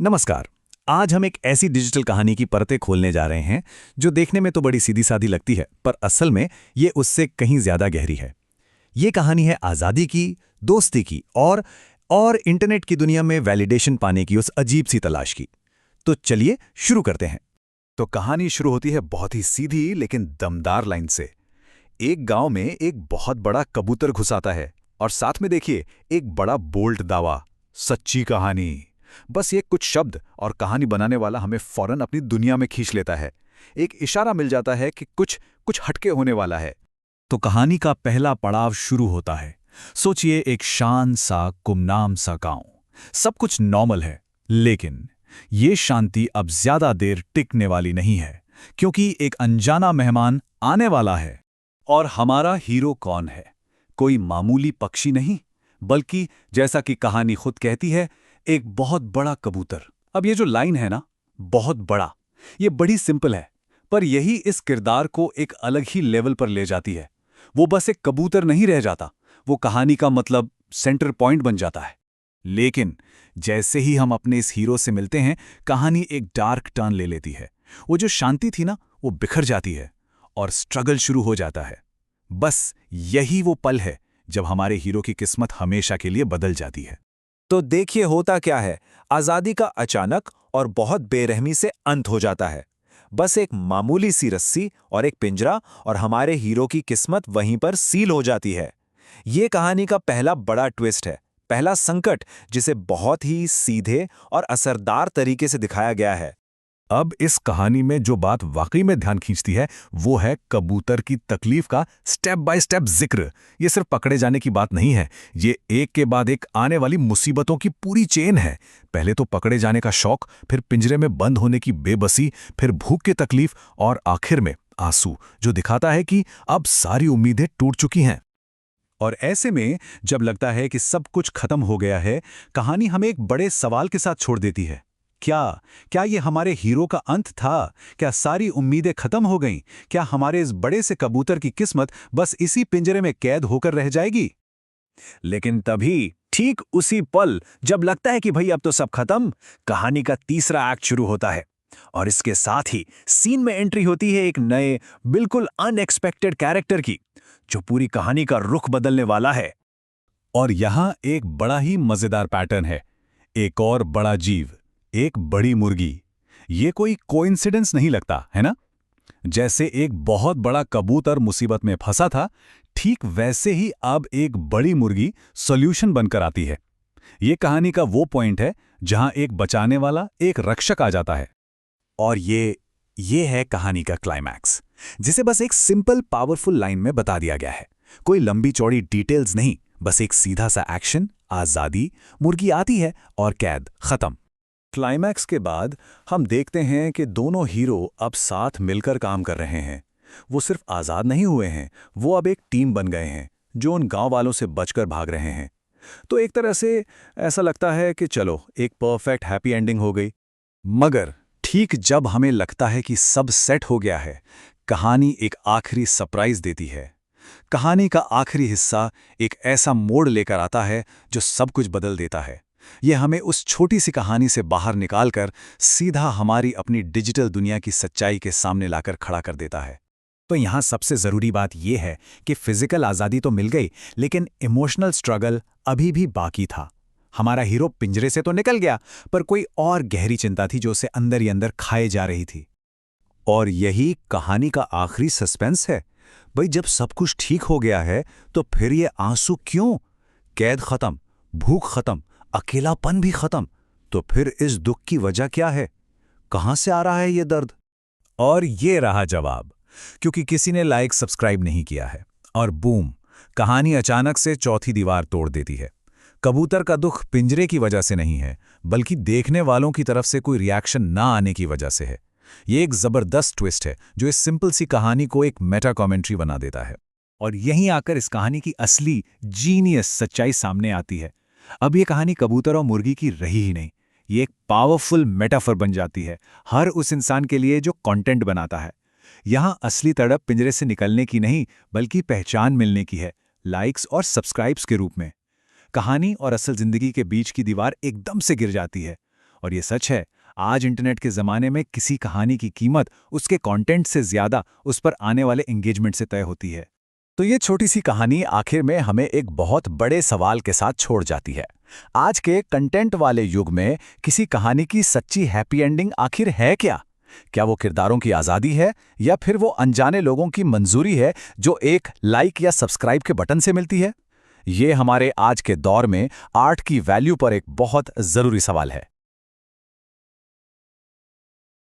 नमस्कार। आज हम एक ऐसी डिजिटल कहानी की परतें खोलने जा रहे हैं जो देखने में तो बड़ी सीधी सादी लगती है, पर असल में ये उससे कहीं ज्यादा गहरी है। ये कहानी है आज़ादी की, दोस्ती की और इंटरनेट की दुनिया में वैलिडेशन पाने की उस अजीब सी तलाश की। तो चलिए शुरू करते हैं। तो कहानी शुरू होती है बहुत ही सीधी लेकिन दमदार लाइन से। एक गांव में एक बहुत बड़ा कबूतर घुस आता है और साथ में देखिए एक बड़ा बोल्ड दावा, सच्ची कहानी। बस ये कुछ शब्द और कहानी बनाने वाला हमें फौरन अपनी दुनिया में खींच लेता है। एक इशारा मिल जाता है कि कुछ कुछ हटके होने वाला है। तो कहानी का पहला पड़ाव शुरू होता है। सोचिए, एक शांत सा गुमनाम सा गांव। सब कुछ नॉर्मल है, लेकिन ये शांति अब ज्यादा देर टिकने वाली नहीं है, क्योंकि एक अनजाना मेहमान आने वाला है। और हमारा हीरो कौन है? कोई मामूली पक्षी नहीं, बल्कि जैसा कि कहानी खुद कहती है, एक बहुत बड़ा कबूतर। अब ये जो लाइन है ना, बहुत बड़ा, ये बड़ी सिंपल है, पर यही इस किरदार को एक अलग ही लेवल पर ले जाती है। वो बस एक कबूतर नहीं रह जाता, वो कहानी का मतलब सेंटर पॉइंट बन जाता है। लेकिन जैसे ही हम अपने इस हीरो से मिलते हैं, कहानी एक डार्क टर्न ले लेती है। वो जो शांति थी ना, वो बिखर जाती है और स्ट्रगल शुरू हो जाता है। बस यही वो पल है जब हमारे हीरो की किस्मत हमेशा के लिए बदल जाती है। तो देखिए होता क्या है, आजादी का अचानक और बहुत बेरहमी से अंत हो जाता है। बस एक मामूली सी रस्सी और एक पिंजरा और हमारे हीरो की किस्मत वहीं पर सील हो जाती है। ये कहानी का पहला बड़ा ट्विस्ट है, पहला संकट जिसे बहुत ही सीधे और असरदार तरीके से दिखाया गया है। अब इस कहानी में जो बात वाकई में ध्यान खींचती है, वो है कबूतर की तकलीफ का स्टेप बाय स्टेप जिक्र। ये सिर्फ पकड़े जाने की बात नहीं है, ये एक के बाद एक आने वाली मुसीबतों की पूरी चेन है। पहले तो पकड़े जाने का शौक, फिर पिंजरे में बंद होने की बेबसी, फिर भूख की तकलीफ और आखिर में आंसू, जो दिखाता है कि अब सारी उम्मीदें टूट चुकी हैं। और ऐसे में जब लगता है कि सब कुछ खत्म हो गया है, कहानी हमें एक बड़े सवाल के साथ छोड़ देती है। क्या ये हमारे हीरो का अंत था? क्या सारी उम्मीदें खत्म हो गईं? क्या हमारे इस बड़े से कबूतर की किस्मत बस इसी पिंजरे में कैद होकर रह जाएगी? लेकिन तभी, ठीक उसी पल जब लगता है कि भाई अब तो सब खत्म, कहानी का तीसरा एक्ट शुरू होता है। और इसके साथ ही सीन में एंट्री होती है एक नए, बिल्कुल अनएक्सपेक्टेड कैरेक्टर की, जो पूरी कहानी का रुख बदलने वाला है। और यहाँ एक बड़ा ही मजेदार पैटर्न है। एक और बड़ा जीव, एक बड़ी मुर्गी। ये कोई कोइंसिडेंस नहीं लगता, है ना? जैसे एक बहुत बड़ा कबूतर मुसीबत में फंसा था, ठीक वैसे ही अब एक बड़ी मुर्गी सॉल्यूशन बनकर आती है। ये कहानी का वो पॉइंट है जहां एक बचाने वाला, एक रक्षक आ जाता है। और ये है कहानी का क्लाइमैक्स, जिसे बस एक सिंपल पावरफुल लाइन में बता दिया गया है। कोई लंबी चौड़ी डिटेल्स नहीं, बस एक सीधा सा एक्शन, आजादी, मुर्गी आती है और कैद खत्म। क्लाइमैक्स के बाद हम देखते हैं कि दोनों हीरो अब साथ मिलकर काम कर रहे हैं। वो सिर्फ आज़ाद नहीं हुए हैं, वो अब एक टीम बन गए हैं जो उन गांव वालों से बचकर भाग रहे हैं। तो एक तरह से ऐसा लगता है कि चलो, एक परफेक्ट हैप्पी एंडिंग हो गई। मगर ठीक जब हमें लगता है कि सब सेट हो गया है, कहानी एक आखिरी सरप्राइज देती है। कहानी का आखिरी हिस्सा एक ऐसा मोड़ लेकर आता है जो सब कुछ बदल देता है। यह हमें उस छोटी सी कहानी से बाहर निकालकर सीधा हमारी अपनी डिजिटल दुनिया की सच्चाई के सामने लाकर खड़ा कर देता है। तो यहाँ सबसे ज़रूरी बात यह है कि फिजिकल आज़ादी तो मिल गई, लेकिन इमोशनल स्ट्रगल अभी भी बाकी था। हमारा हीरो पिंजरे से तो निकल गया, पर कोई और गहरी चिंता थी जो उसे अंदर ही अंदर खाए जा रही थी। और यही कहानी का आखिरी सस्पेंस है। भाई, जब सब कुछ ठीक हो गया है, तो फिर ये आंसू क्यों? कैद खत्म, भूख खत्म, अकेलापन भी खत्म, तो फिर इस दुख की वजह क्या है? कहां से आ रहा है ये दर्द? और ये रहा जवाब, क्योंकि किसी ने लाइक सब्सक्राइब नहीं किया है। और बूम, कहानी अचानक से चौथी दीवार तोड़ देती है। कबूतर का दुख पिंजरे की वजह से नहीं है, बल्कि देखने वालों की तरफ से कोई रिएक्शन ना आने की वजह से है। ये एक जबरदस्त ट्विस्ट है जो इस सिंपल सी कहानी को एक मेटा कमेंट्री बना देता है। और यहीं आकर इस कहानी की असली जीनियस सच्चाई सामने आती है। अब ये कहानी कबूतर और मुर्गी की रही ही नहीं, ये एक पावरफुल मेटाफर बन जाती है हर उस इंसान के लिए जो कंटेंट बनाता है। यहाँ असली तड़प पिंजरे से निकलने की नहीं, बल्कि पहचान मिलने की है, लाइक्स और सब्सक्राइब्स के रूप में। कहानी और असल जिंदगी के बीच की दीवार एकदम से गिर जाती है और ये सच है, आज इंटरनेट के ज़माने में किसी कहानी की कीमत उसके कंटेंट से ज़्यादा उस पर आने वाले एंगेजमेंट से तय होती है। तो ये छोटी सी कहानी आखिर में हमें एक बहुत बड़े सवाल के साथ छोड़ जाती है। आज के कंटेंट वाले युग में किसी कहानी की सच्ची हैप्पी एंडिंग आखिर है क्या? क्या वो किरदारों की आज़ादी है या फिर वो अनजाने लोगों की मंजूरी है जो एक लाइक या सब्सक्राइब के बटन से मिलती है? ये हमारे आज के दौर में आर्ट की वैल्यू पर एक बहुत ज़रूरी सवाल है।